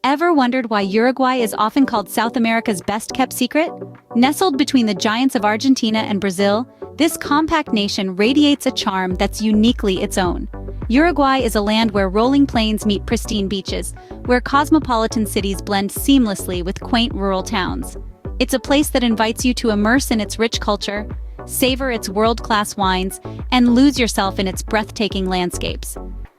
Ever wondered why Uruguay is often called South America's best-kept secret? Nestled between the giants of Argentina and Brazil, this compact nation radiates a charm that's uniquely its own. Uruguay is a land where rolling plains meet pristine beaches, where cosmopolitan cities blend seamlessly with quaint rural towns. It's a place that invites you to immerse in its rich culture, savor its world-class wines, and lose yourself in its breathtaking landscapes.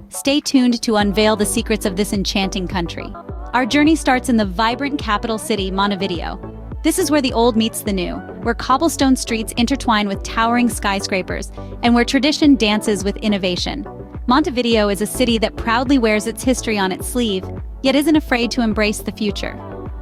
Stay tuned to unveil the secrets of this enchanting country. Our journey starts in the vibrant capital city, Montevideo. This is where the old meets the new, where cobblestone streets intertwine with towering skyscrapers, and where tradition dances with innovation. Montevideo is a city that proudly wears its history on its sleeve, yet isn't afraid to embrace the future.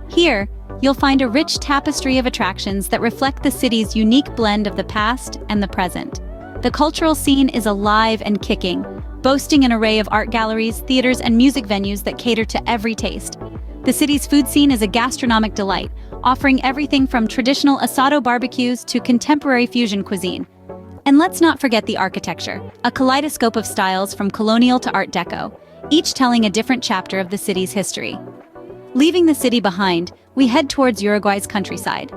Here, you'll find a rich tapestry of attractions that reflect the city's unique blend of the past and the present. The cultural scene is alive and kicking, boasting an array of art galleries, theaters, and music venues that cater to every taste. The city's food scene is a gastronomic delight, offering everything from traditional asado barbecues to contemporary fusion cuisine. And let's not forget the architecture, a kaleidoscope of styles from Colonial to Art Deco, each telling a different chapter of the city's history. Leaving the city behind, we head towards Uruguay's countryside.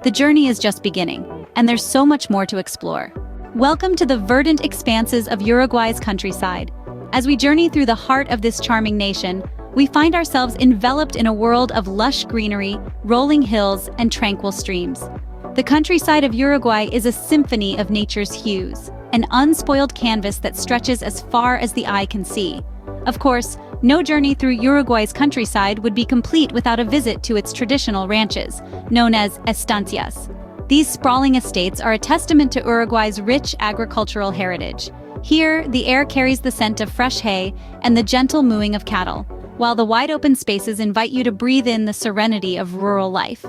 The journey is just beginning, and there's so much more to explore. Welcome to the verdant expanses of Uruguay's countryside. As we journey through the heart of this charming nation, we find ourselves enveloped in a world of lush greenery, rolling hills, and tranquil streams. The countryside of Uruguay is a symphony of nature's hues, an unspoiled canvas that stretches as far as the eye can see. Of course, no journey through Uruguay's countryside would be complete without a visit to its traditional ranches, known as estancias. These sprawling estates are a testament to Uruguay's rich agricultural heritage. Here, the air carries the scent of fresh hay and the gentle mooing of cattle, while the wide-open spaces invite you to breathe in the serenity of rural life.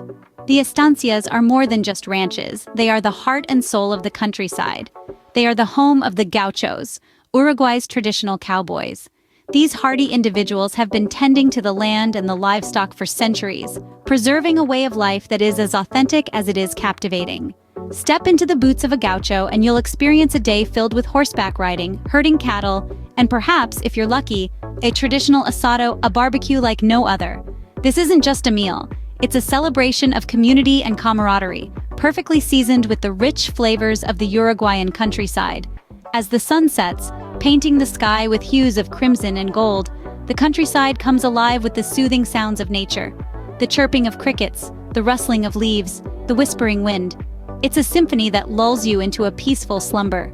The estancias are more than just ranches. They are the heart and soul of the countryside. They are the home of the gauchos, Uruguay's traditional cowboys. These hardy individuals have been tending to the land and the livestock for centuries, preserving a way of life that is as authentic as it is captivating. Step into the boots of a gaucho and you'll experience a day filled with horseback riding, herding cattle, and perhaps, if you're lucky, a traditional asado, a barbecue like no other. This isn't just a meal. It's a celebration of community and camaraderie, perfectly seasoned with the rich flavors of the Uruguayan countryside. As the sun sets, painting the sky with hues of crimson and gold, the countryside comes alive with the soothing sounds of nature. The chirping of crickets, the rustling of leaves, the whispering wind. It's a symphony that lulls you into a peaceful slumber.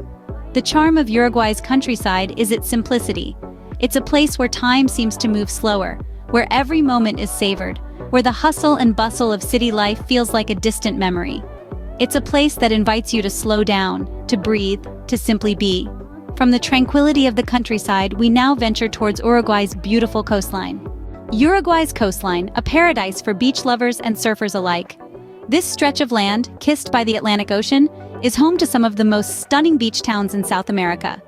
The charm of Uruguay's countryside is its simplicity. It's a place where time seems to move slower, where every moment is savored, where the hustle and bustle of city life feels like a distant memory. It's a place that invites you to slow down, to breathe, to simply be. From the tranquility of the countryside, we now venture towards Uruguay's beautiful coastline. Uruguay's coastline, a paradise for beach lovers and surfers alike. This stretch of land, kissed by the Atlantic Ocean, is home to some of the most stunning beach towns in South America.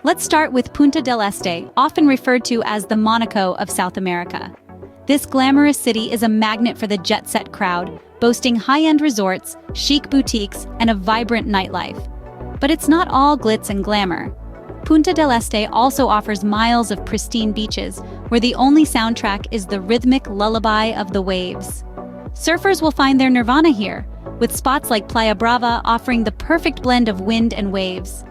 Let's start with Punta del Este, often referred to as the Monaco of South America. This glamorous city is a magnet for the jet-set crowd, boasting high-end resorts, chic boutiques, and a vibrant nightlife. But it's not all glitz and glamour. Punta del Este also offers miles of pristine beaches, where the only soundtrack is the rhythmic lullaby of the waves. Surfers will find their nirvana here, with spots like Playa Brava offering the perfect blend of wind and waves.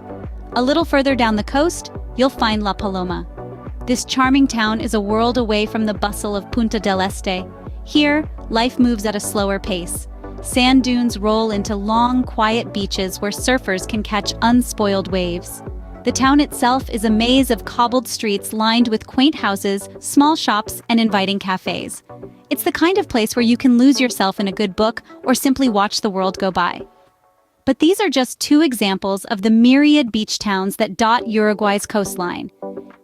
A little further down the coast, you'll find La Paloma. This charming town is a world away from the bustle of Punta del Este. Here, life moves at a slower pace. Sand dunes roll into long, quiet beaches where surfers can catch unspoiled waves. The town itself is a maze of cobbled streets lined with quaint houses, small shops, and inviting cafes. It's the kind of place where you can lose yourself in a good book or simply watch the world go by. But these are just two examples of the myriad beach towns that dot Uruguay's coastline.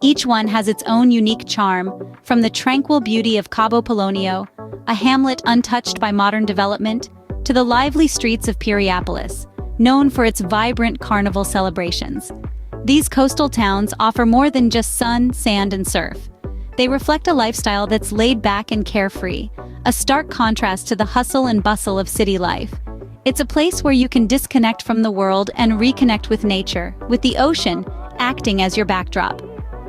Each one has its own unique charm, from the tranquil beauty of Cabo Polonio, a hamlet untouched by modern development, to the lively streets of Piriápolis, known for its vibrant carnival celebrations. These coastal towns offer more than just sun, sand, and surf. They reflect a lifestyle that's laid back and carefree, a stark contrast to the hustle and bustle of city life. It's a place where you can disconnect from the world and reconnect with nature, with the ocean acting as your backdrop.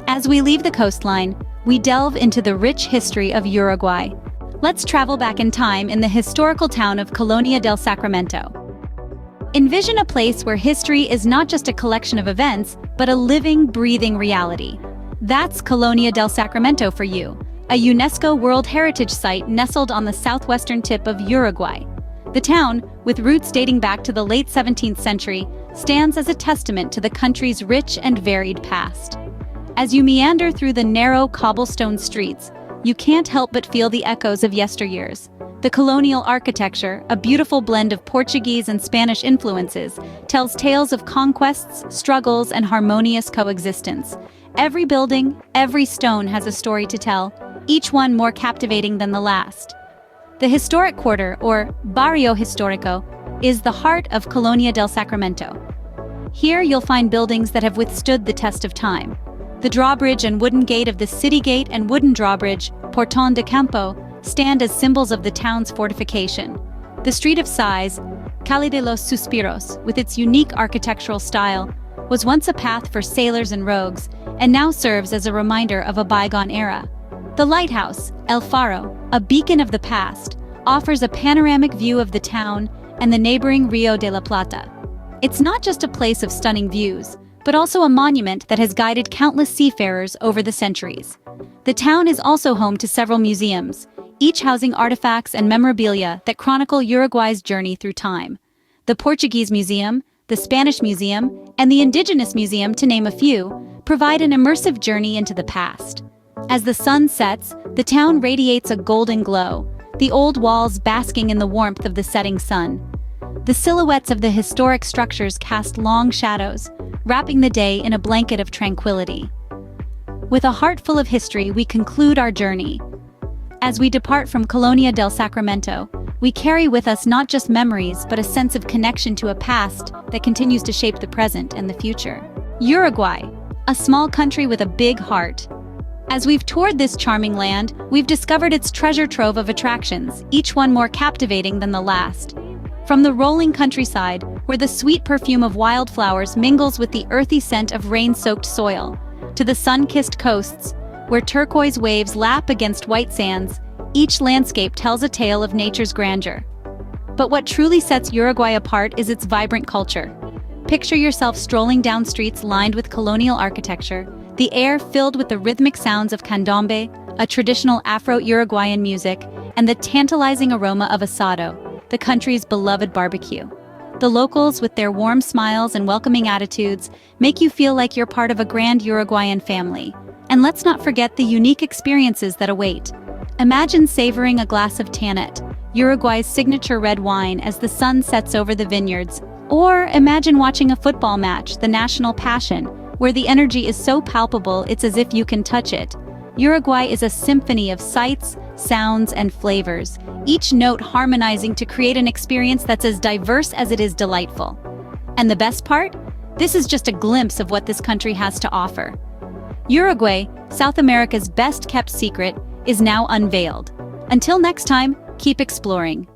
As we leave the coastline, we delve into the rich history of Uruguay. Let's travel back in time in the historical town of Colonia del Sacramento. Envision a place where history is not just a collection of events, but a living, breathing reality. That's Colonia del Sacramento for you, a UNESCO World Heritage site nestled on the southwestern tip of Uruguay. The town, with roots dating back to the late 17th century, stands as a testament to the country's rich and varied past. As you meander through the narrow cobblestone streets, you can't help but feel the echoes of yesteryears. The colonial architecture, a beautiful blend of Portuguese and Spanish influences, tells tales of conquests, struggles, and harmonious coexistence. Every building, every stone has a story to tell, each one more captivating than the last. The historic quarter, or Barrio Histórico, is the heart of Colonia del Sacramento. Here you'll find buildings that have withstood the test of time. The drawbridge and wooden gate of the city gate and wooden drawbridge, Portón de Campo, stand as symbols of the town's fortification. The Street of Sighs, Calle de los Suspiros, with its unique architectural style, was once a path for sailors and rogues, and now serves as a reminder of a bygone era. The lighthouse, El Faro, a beacon of the past, offers a panoramic view of the town and the neighboring Rio de la Plata. It's not just a place of stunning views, but also a monument that has guided countless seafarers over the centuries. The town is also home to several museums, each housing artifacts and memorabilia that chronicle Uruguay's journey through time. The Portuguese Museum, the Spanish Museum, and the Indigenous Museum, to name a few, provide an immersive journey into the past. As the sun sets, the town radiates a golden glow, the old walls basking in the warmth of the setting sun. The silhouettes of the historic structures cast long shadows, wrapping the day in a blanket of tranquility. With a heart full of history, we conclude our journey. As we depart from Colonia del Sacramento, we carry with us not just memories, but a sense of connection to a past that continues to shape the present and the future. Uruguay, a small country with a big heart. As we've toured this charming land, we've discovered its treasure trove of attractions, each one more captivating than the last. From the rolling countryside, where the sweet perfume of wildflowers mingles with the earthy scent of rain-soaked soil, to the sun-kissed coasts, where turquoise waves lap against white sands, each landscape tells a tale of nature's grandeur. But what truly sets Uruguay apart is its vibrant culture. Picture yourself strolling down streets lined with colonial architecture, the air filled with the rhythmic sounds of candombe, a traditional Afro-Uruguayan music, and the tantalizing aroma of asado, the country's beloved barbecue. The locals, with their warm smiles and welcoming attitudes, make you feel like you're part of a grand Uruguayan family. And let's not forget the unique experiences that await. Imagine savoring a glass of Tannet, Uruguay's signature red wine, as the sun sets over the vineyards. Or imagine watching a football match, the national passion, where the energy is so palpable it's as if you can touch it. Uruguay is a symphony of sights, sounds, and flavors, each note harmonizing to create an experience that's as diverse as it is delightful. And the best part? This is just a glimpse of what this country has to offer. Uruguay, South America's best-kept secret, is now unveiled. Until next time, keep exploring.